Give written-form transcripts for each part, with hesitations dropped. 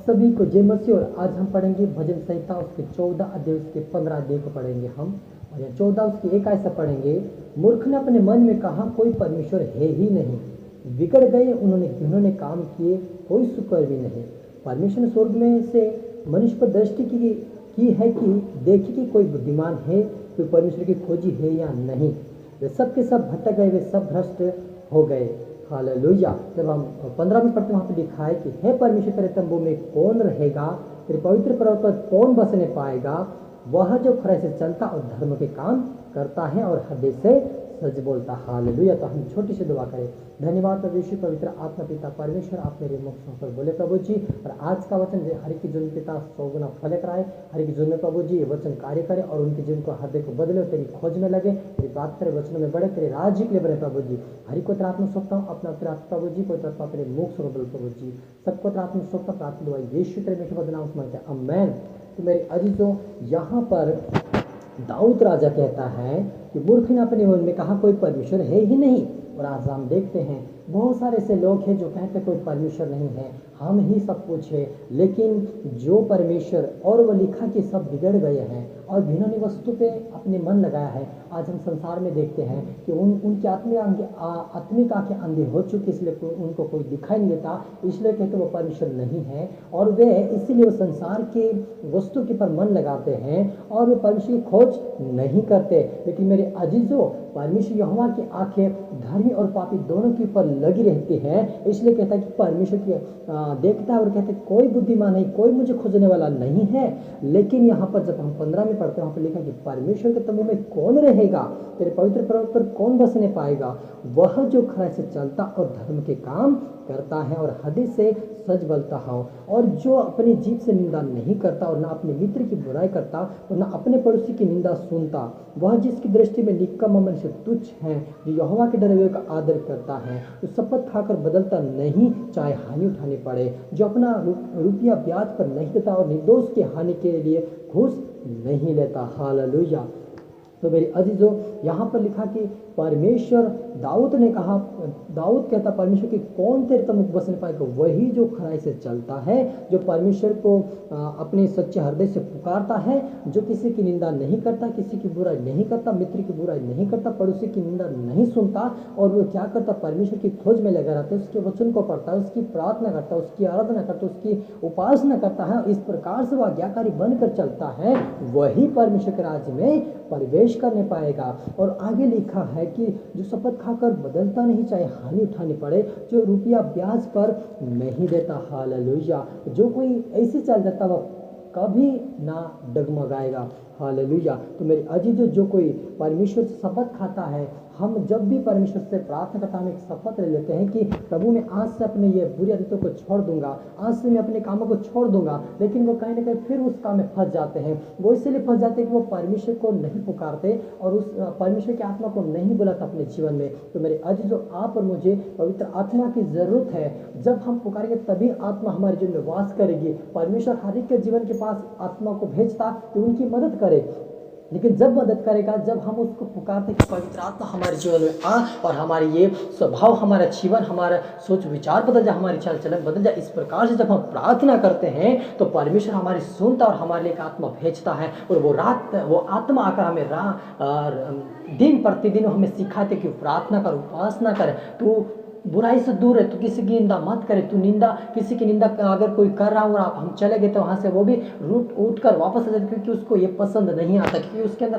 सभी को जय मसीह। और आज हम पढ़ेंगे भजन संहिता उसके 14 अध्याय उसके 15 अध्याय को पढ़ेंगे हम। और यह 14 उसकी एक ऐसा पढ़ेंगे, मूर्ख ने अपने मन में कहा कोई परमेश्वर है ही नहीं, बिगड़ गए उन्होंने काम किए, कोई शुक्र भी नहीं। परमेश्वर ने स्वर्ग में से मनुष्य पर दृष्टि की है कि देखे कि कोई बुद्धिमान है, कोई परमेश्वर की खोजी है या नहीं। वे सब के सब भटक गए, वे सब भ्रष्ट हो गए। हालेलुया। जब हम 15 में पढ़ते वहाँ पे लिखा है कि हे परमेश्वर, तेरे तंबू में कौन रहेगा, तेरे पवित्र पर्वत पर कौन बसने पाएगा। वह जो खरे से चलता और धर्म के काम करता है और हृदय से सच बोलता। हालेलुया। तो हम छोटी सी दुआ करें। धन्यवाद प्रभु यीशु, पवित्र आत्मा पिता परमेश्वर, आप मेरे मुख पर बोले प्रभु जी। और आज का वचन हर की जीवन पिता 100 गुना फल कराए, हर की जीवन में प्रभु जी ये वचन कार्य करे और उनके जीवन को हृदय को बदले, तेरी खोज में लगे, तेरी बात करे, वचनों में बढ़े, तेरे राज्य के लिए बढ़े प्रभु जी। हरि को आत्मा सोचता हूँ अपना उत्तर प्रभु जी, पवित्र आत्मा तेरे मुख से बदल प्रभु जी। सबको आत्मा सोचता प्रार्थना दुआ यीशु तेरे मीठे बदनाम समझते हैं, आमेन। तो मेरे अजीजों, यहाँ पर दाऊद राजा कहता है कि मूर्ख ने अपने मन में कहा कोई परमेश्वर है ही नहीं। और आज हम देखते हैं बहुत सारे ऐसे लोग हैं जो कहते कोई परमेश्वर नहीं है, हम ही सब कुछ है। लेकिन जो परमेश्वर, और वो लिखा कि सब बिगड़ गए हैं और घिनौनी वस्तु पे अपने मन लगाया है। आज हम संसार में देखते हैं कि उनकी आत्मिक आंखें अंधे हो चुकी, इसलिए उनको कोई दिखाई नहीं देता, इसलिए कहते वो परमेश्वर नहीं है। और वे इसीलिए वो संसार के वस्तु के पर मन लगाते हैं और वे परमेश्वर की खोज नहीं करते। लेकिन मेरे अजीजों, परमेश्वर यहोवा की आंखें धर्मी और पापी दोनों के ऊपर लगी रहती है, इसलिए कहता है कि परमेश्वर की देखता है और कहते हैं कोई बुद्धिमान नहीं, कोई मुझे खोजने वाला नहीं है। लेकिन यहाँ पर जब हम 15 में पढ़ते हैं, वहाँ पर लिखा कि परमेश्वर के तंबू में कौन रहेगा, तेरे पवित्र पर्वत पर कौन बसने पाएगा। वह जो खरा से चलता और धर्म के काम करता है और हृदय से सच बोलता है, और जो अपनी जीभ से निंदा नहीं करता और ना अपने मित्र की बुराई करता और ना अपने पड़ोसी की निंदा सुनता। वह जिसकी दृष्टि में निकम्मा मनुष्य तुच्छ है, जो यहोवा के डरे हुए का आदर करता है, जो शपथ खाकर बदलता नहीं चाहे हानि उठानी पड़े, जो अपना रुपया ब्याज पर नहीं देता और निर्दोष की हानि के लिए घूस नहीं लेता। हालेलुया। तो मेरे अजीजों, यहाँ पर लिखा कि परमेश्वर, दाऊद ने कहा, दाऊद कहता परमेश्वर की कौन तेरे तंबू में बसने पाएगा, वही जो खराई से चलता है, जो परमेश्वर को अपने सच्चे हृदय से पुकारता है, जो किसी की निंदा नहीं करता, किसी की बुराई नहीं करता, मित्र की बुराई नहीं करता, पड़ोसी की निंदा नहीं सुनता। और वो क्या करता, परमेश्वर की खोज में लगा रहता है, उसके वचन को पढ़ता है, उसकी प्रार्थना करता है, उसकी आराधना करता है, उसकी उपासना करता है। इस प्रकार से वह आज्ञाकारी बनकर चलता है, वही परमेश्वर के राज्य में प्रवेश करने पाएगा। और आगे लिखा है कि जो शपथ खाकर बदलता नहीं चाहे हानि उठानी पड़े, जो रुपया ब्याज पर नहीं देता। हालेलुया। जो कोई ऐसे चल जाता वह कभी ना डगमगाएगा। हालेलुया। तो मेरे अजीजों, जो कोई परमेश्वर से शपथ खाता है, हम जब भी परमेश्वर से प्रार्थना करता हम एक शपथ ले लेते हैं कि प्रभु मैं आज से अपने ये बुरी आदतों को छोड़ दूंगा, आज से मैं अपने कामों को छोड़ दूंगा। लेकिन वो कहीं ना कहीं फिर उस काम में फंस जाते हैं। वो इसलिए फंस जाते हैं कि वो परमेश्वर को नहीं पुकारते और उस परमेश्वर की आत्मा को नहीं बुलाता अपने जीवन में। तो मेरे अजीजों, आप और मुझे पवित्र आत्मा की जरूरत है। जब हम पुकारेंगे तभी आत्मा हमारे जीवन में वास करेगी। परमेश्वर हर एक के जीवन के पास आत्मा को भेजता कि उनकी मदद करे, लेकिन जब मदद करेगा जब हम उसको पुकारते कि पवित्र आत्मा हमारे जीवन में आ और हमारे ये स्वभाव, हमारा जीवन, हमारा सोच विचार बदल जाए, हमारी चाल चलन बदल जाए। इस प्रकार से जब हम प्रार्थना करते हैं तो परमेश्वर हमारी सुनता और हमारे लिए एक आत्मा भेजता है। और वो आत्मा आकर हमें दिन प्रतिदिन हमें सिखाते कि प्रार्थना कर, उपासना कर, तू बुराई से दूर है, तो किसी की निंदा मत करे, तू निंदा किसी की निंदा अगर कोई कर रहा हो और हम चले गए तो वहाँ से वो भी उठ कर वापस आ जाए, क्योंकि उसको ये पसंद नहीं आता, क्योंकि उसके अंदर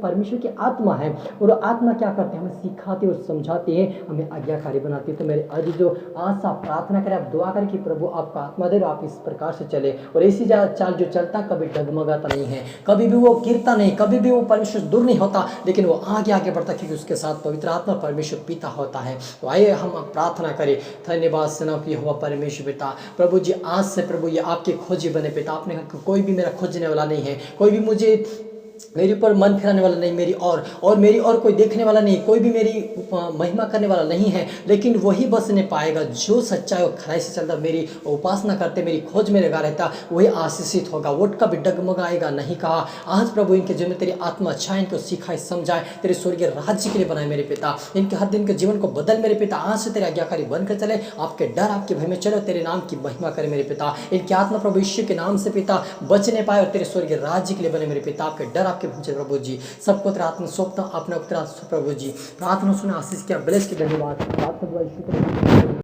परमेश्वर की आत्मा है। और आत्मा क्या करते हैं, हमें सिखाती और समझाती है, हमें आज्ञाकारी बनाती है। तो मेरे आज जो आज आप प्रार्थना करें, आप दुआ करें कि प्रभु आपका आत्मा दे, आप इस प्रकार से चले। और ऐसी चाल जो चलता कभी डगमगाता नहीं है, कभी भी वो गिरता नहीं, कभी भी वो परमेश्वर दूर नहीं होता, लेकिन वो आगे आगे बढ़ता, क्योंकि उसके साथ पवित्र आत्मा परमेश्वर पिता होता है। तो आइए हम प्रार्थना करें। धन्यवाद सेना की हुआ परमेश्वर पिता, प्रभु जी आज से प्रभु ये आपके खोजी बने पिता। आपने कहा कोई भी मेरा खोजने वाला नहीं है, कोई भी मुझे मेरे ऊपर मन फिराने वाला नहीं, मेरी और कोई देखने वाला नहीं, कोई भी मेरी महिमा करने वाला नहीं है, लेकिन वही बसने पाएगा जो सच्चाई और खराई से चलता, मेरी उपासना करते, मेरी खोज में लगा रहता, वही आशीषित होगा। वो कभी डगमगाएगा नहीं। कहा आज प्रभु इनके जीवन में तेरी आत्मा अच्छा इनको सिखाए समझाए, तेरे स्वर्गीय राज्य के लिए बनाए मेरे पिता। इनके हर दिन के जीवन को बदल मेरे पिता। आज से तेरे आज्ञाकारी बनकर चले, आपके डर आपके भय में चलो, तेरे नाम की महिमा करे मेरे पिता। इनकी आत्मा प्रभु यीशु के नाम से पिता बचने पाए और तेरे स्वर्गीय राज्य के लिए बने मेरे पिता। आपके डर आपके भय प्रभु जी, सबको तेरा आत्मा सौंपता अपना प्रभु जी। प्रार्थना सुना आशीष किया, ब्लेस के धन्यवाद।